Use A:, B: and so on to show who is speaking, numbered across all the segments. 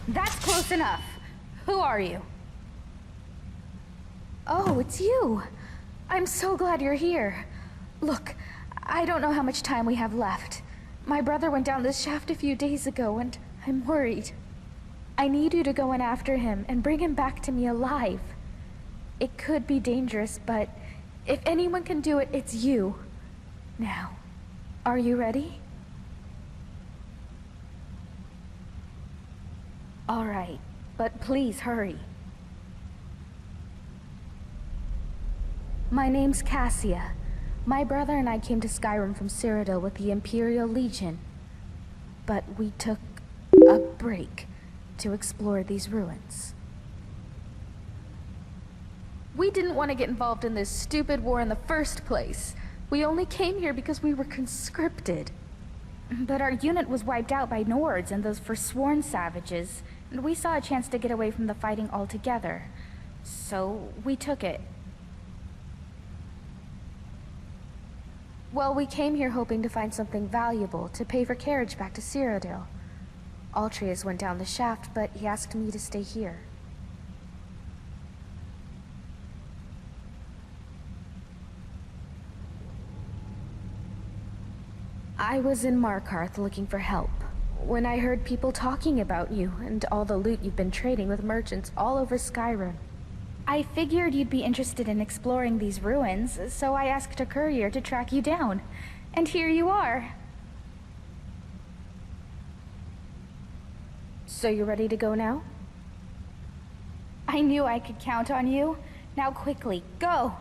A: That's close enough. Who are you? Oh, it's you. I'm so glad you're here. Look, I don't know how much time we have left. My brother went down this shaft a few days ago, and I'm worried. I need you to go in after him and bring him back to me alive. It could be dangerous, but if anyone can do it, it's you. Now, are you ready? All right, but please hurry. My name's Cassia. My brother and I came to Skyrim from Cyrodiil with the Imperial Legion. But we took a break to explore these ruins. We didn't want to get involved in this stupid war in the first place. We only came here because we were conscripted. But our unit was wiped out by Nords and those forsworn savages, and we saw a chance to get away from the fighting altogether. So we took it. Well, we came here hoping to find something valuable to pay for carriage back to Cyrodiil. Altreus went down the shaft, but he asked me to stay here. I was in Markarth looking for help when I heard people talking about you and all the loot you've been trading with merchants all over Skyrim. I figured you'd be interested in exploring these ruins, so I asked a courier to track you down. And here you are. So you're ready to go now? I knew I could count on you. Now quickly, go!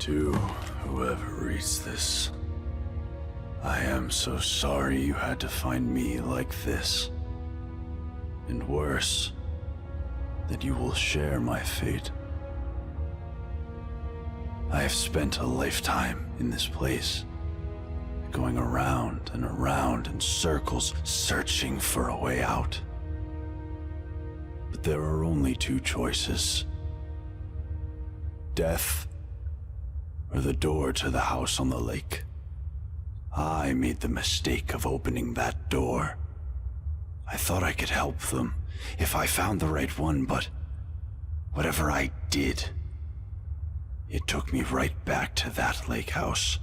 B: To whoever reads this, I am so sorry you had to find me like this. And worse, that you will share my fate. I have spent a lifetime in this place, going around and around in circles, searching for a way out. But there are only two choices. Death, or the door to the house on the lake. I made the mistake of opening that door. I thought I could help them if I found the right one, but whatever I did, it took me right back to that lake house.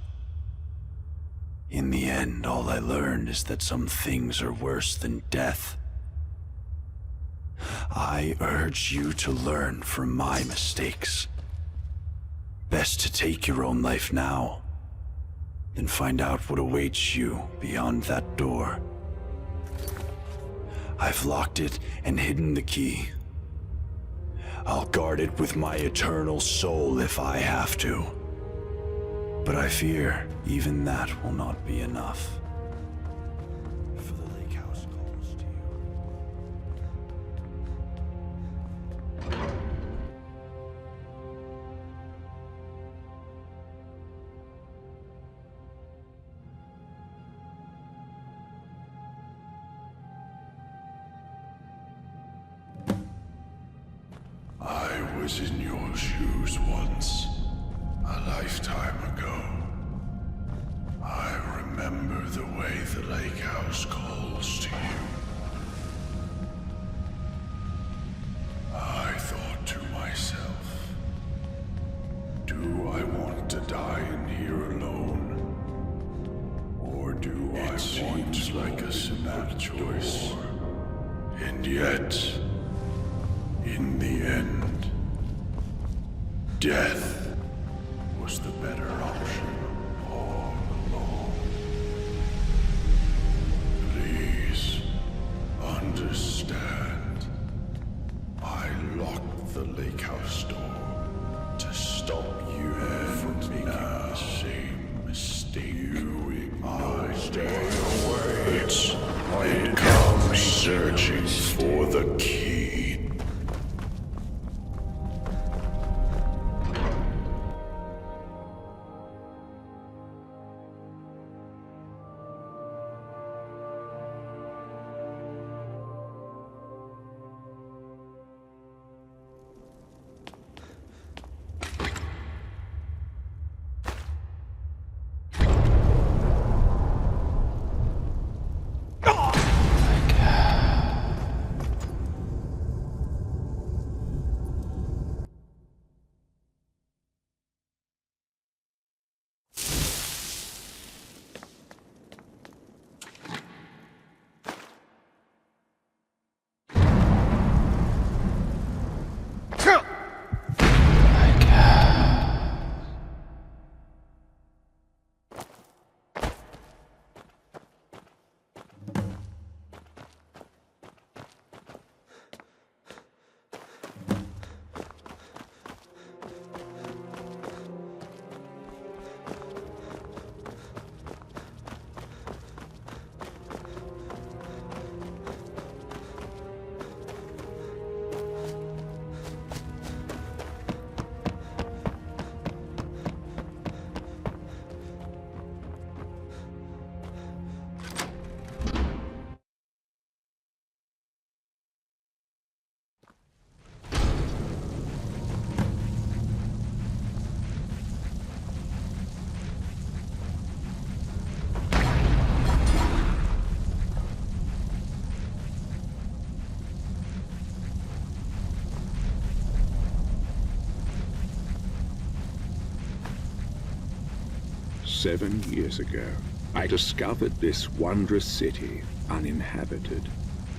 B: In the end, all I learned is that some things are worse than death. I urge you to learn from my mistakes. Best to take your own life now, than find out what awaits you beyond that door. I've locked it and hidden the key. I'll guard it with my eternal soul if I have to. But I fear even that will not be enough. For the lake house calls to you. I was in your shoes once, a lifetime ago. I remember the way the lake house calls to you. I thought to myself, do I want to die in here alone? Or do I want like a simple choice? And yet, in the end, death was the better option all along. Please understand. I locked the lake house door to stop you from making the same mistake. You ignore stay away and come searching for the key.
C: "7 years ago, I discovered this wondrous city uninhabited.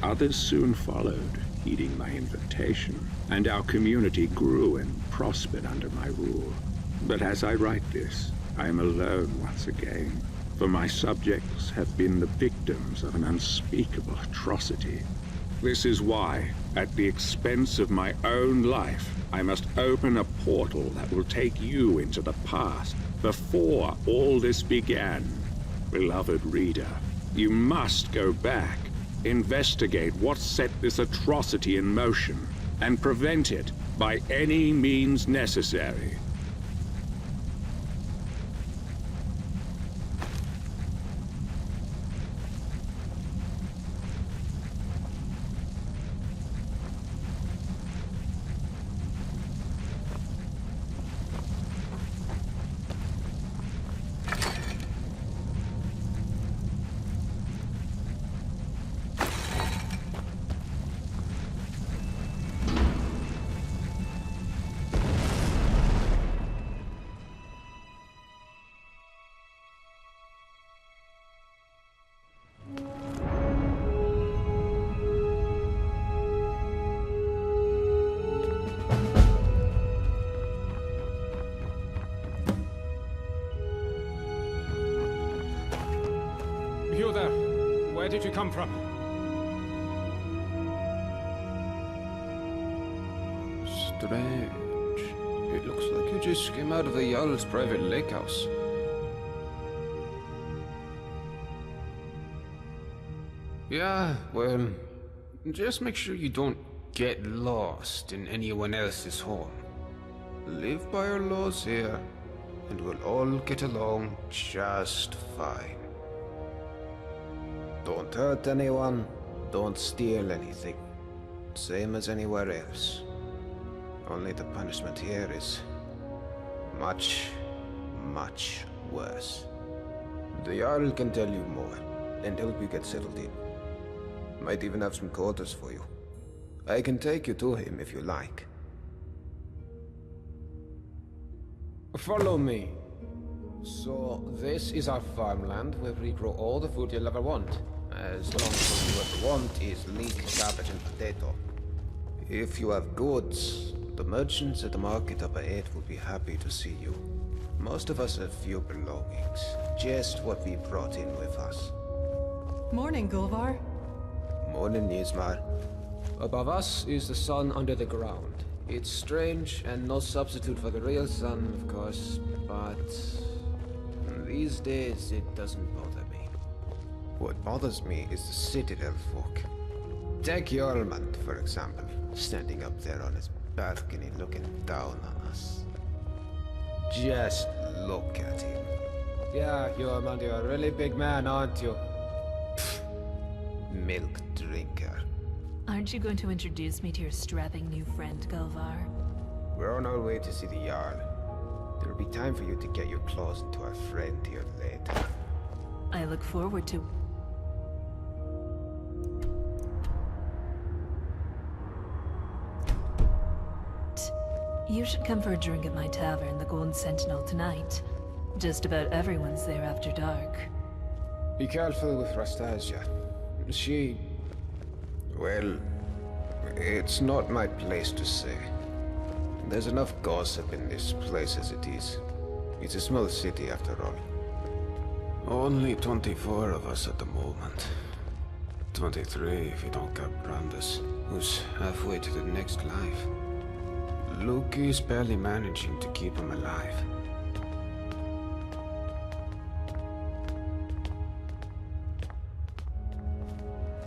C: Others soon followed, heeding my invitation, and our community grew and prospered under my rule. But as I write this, I am alone once again, for my subjects have been the victims of an unspeakable atrocity. This is why, at the expense of my own life, I must open a portal that will take you into the past, before all this began. Beloved reader, you must go back, investigate what set this atrocity in motion, and prevent it by any means necessary.
D: did you come from? Strange. It looks like you just came out of the Jarl's private lake house. Yeah, well, just make sure you don't get lost in anyone else's home. Live by our laws here, and we'll all get along just fine. Don't hurt anyone, don't steal anything. Same as anywhere else. Only the punishment here is much, much worse. The Jarl can tell you more, and help you get settled in. Might even have some quarters for you. I can take you to him if you like. Follow me. So, this is our farmland where we grow all the food you'll ever want. As long as all you ever want is leek, cabbage, and potato. If you have goods, the merchants at the market up ahead will be happy to see you. Most of us have few belongings, just what we brought in with us.
E: Morning, Gulvar.
D: Morning, Nismar. Above us is the sun under the ground. It's strange and no substitute for the real sun, of course, but these days it doesn't bother me. What bothers me is the Citadel folk. Take Jormund, for example, standing up there on his balcony looking down on us. Just look at him. Yeah, Jormund, you're a really big man, aren't you? Milk drinker.
E: Aren't you going to introduce me to your strapping new friend, Gulvar?
D: We're on our way to see the Jarl. There'll be time for you to get your claws into our friend here later.
E: I look forward to... You should come for a drink at my tavern, the Golden Sentinel, tonight. Just about everyone's there after dark.
D: Be careful with Rastasia. She... well... it's not my place to say. There's enough gossip in this place as it is. It's a small city after all. Only 24 of us at the moment. 23 if you don't count Brandis, who's halfway to the next life. Luke is barely managing to keep him alive.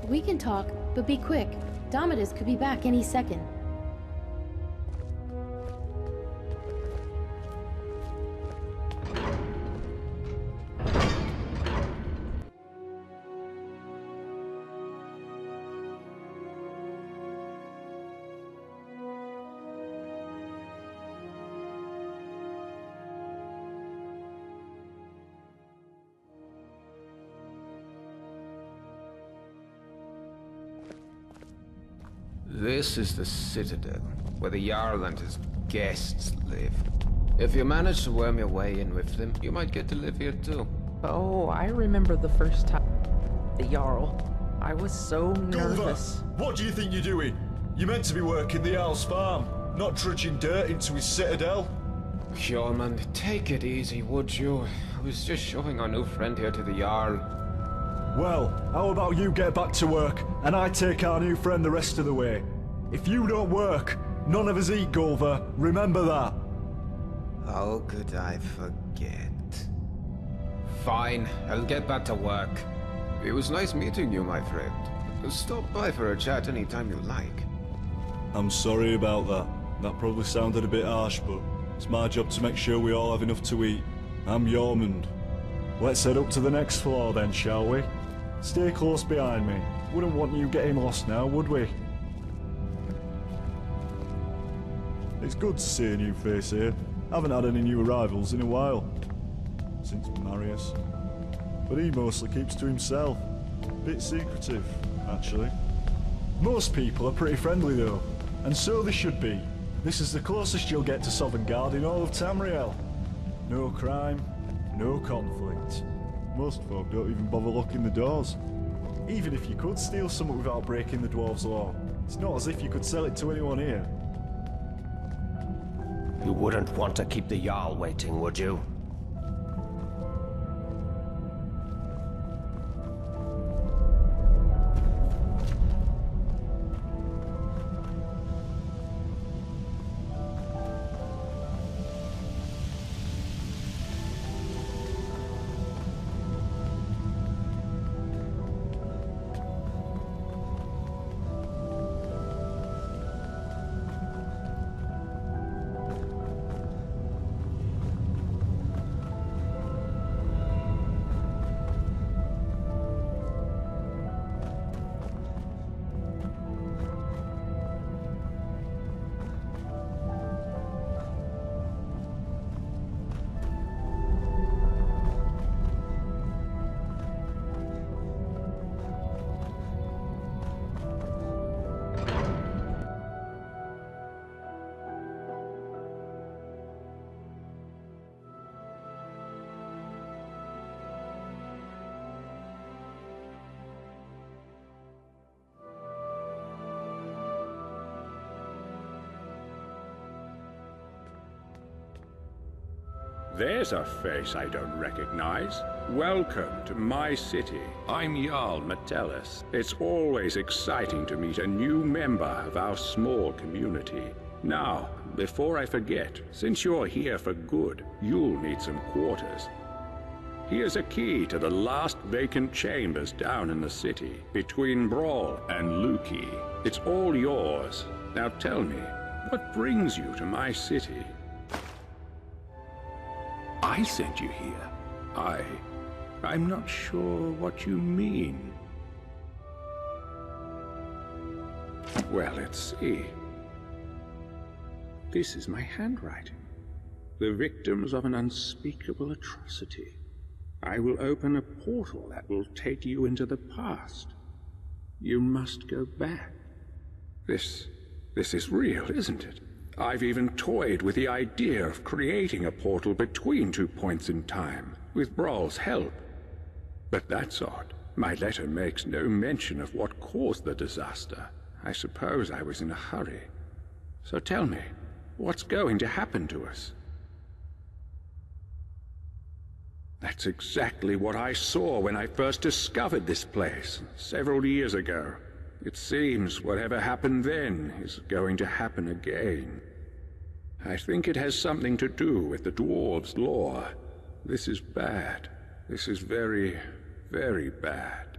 F: We can talk, but be quick. Domitus could be back any second.
D: This is the Citadel, where the Jarl and his guests live. If you manage to worm your way in with them, you might get to live here too.
G: Oh, I remember the first time. The Jarl. I was so nervous.
H: Gulvar, what do you think you're doing? You're meant to be working the Jarl's farm, not trudging dirt into his citadel.
D: Hjormund, take it easy, would you? I was just showing our new friend here to the Jarl.
H: Well, how about you get back to work, and I take our new friend the rest of the way? If you don't work, none of us eat, Gulvar. Remember that.
D: How could I forget? Fine, I'll get back to work. It was nice meeting you, my friend. Stop by for a chat anytime you like.
H: I'm sorry about that. That probably sounded a bit harsh, but it's my job to make sure we all have enough to eat. I'm Jormund. Let's head up to the next floor then, shall we? Stay close behind me. Wouldn't want you getting lost now, would we? It's good to see a new face here. Haven't had any new arrivals in a while. Since Marius. But he mostly keeps to himself. Bit secretive, actually. Most people are pretty friendly though. And so they should be. This is the closest you'll get to Sovngarde in all of Tamriel. No crime, no conflict. Most folk don't even bother locking the doors. Even if you could steal something without breaking the dwarves' law, it's not as if you could sell it to anyone here.
I: You wouldn't want to keep the Jarl waiting, would you?
C: there's a face I don't recognize. Welcome to my city. I'm Jarl Metellus. It's always exciting to meet a new member of our small community. Now, before I forget, since you're here for good, you'll need some quarters. Here's a key to the last vacant chambers down in the city, between Brawl and Luki. It's all yours. Now tell me, what brings you to my city? I sent you here. I'm not sure what you mean. Well, let's see. This is my handwriting. The victims of an unspeakable atrocity. I will open a portal that will take you into the past. You must go back. This is real, isn't it? I've even toyed with the idea of creating a portal between 2 points in time, with Brawl's help. But that's odd. My letter makes no mention of what caused the disaster. I suppose I was in a hurry. So tell me, what's going to happen to us? That's exactly what I saw when I first discovered this place, several years ago. It seems whatever happened then is going to happen again. I think it has something to do with the dwarves' law. This is bad. This is very, very bad.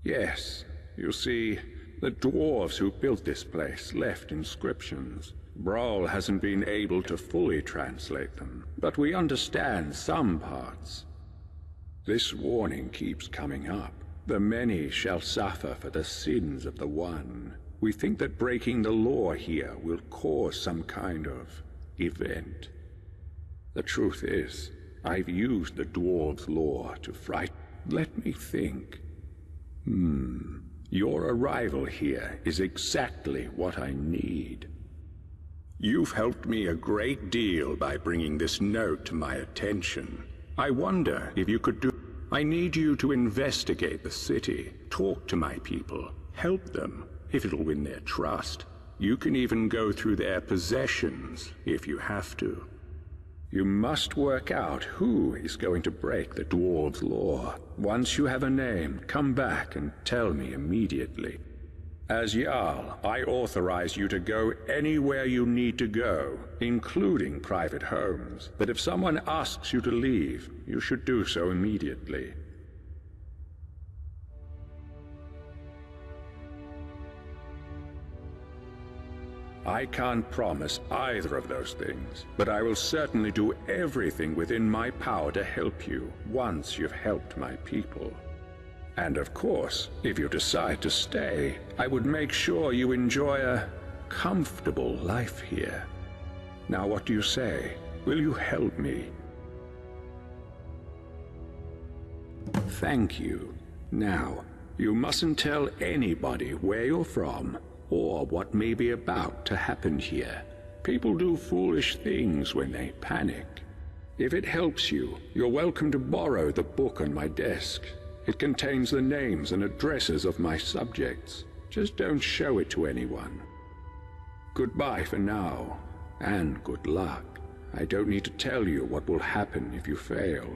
C: Yes, you see, the dwarves who built this place left inscriptions. Brawl hasn't been able to fully translate them, but we understand some parts. This warning keeps coming up. The many shall suffer for the sins of the one. We think that breaking the law here will cause some kind of event. The truth is, I've used the dwarves' law to frighten. Let me think. Your arrival here is exactly what I need. You've helped me a great deal by bringing this note to my attention. I wonder if you could do... I need you to investigate the city, talk to my people, help them, if it'll win their trust. You can even go through their possessions, if you have to. You must work out who is going to break the dwarves' law. Once you have a name, come back and tell me immediately. As Jarl, I authorize you to go anywhere you need to go, including private homes. But if someone asks you to leave, you should do so immediately. I can't promise either of those things, but I will certainly do everything within my power to help you once you've helped my people. And of course, if you decide to stay, I would make sure you enjoy a comfortable life here. Now what do you say? Will you help me? Thank you. Now, you mustn't tell anybody where you're from or what may be about to happen here. People do foolish things when they panic. If it helps you, you're welcome to borrow the book on my desk. It contains the names and addresses of my subjects. Just don't show it to anyone. Goodbye for now, and good luck. I don't need to tell you what will happen if you fail.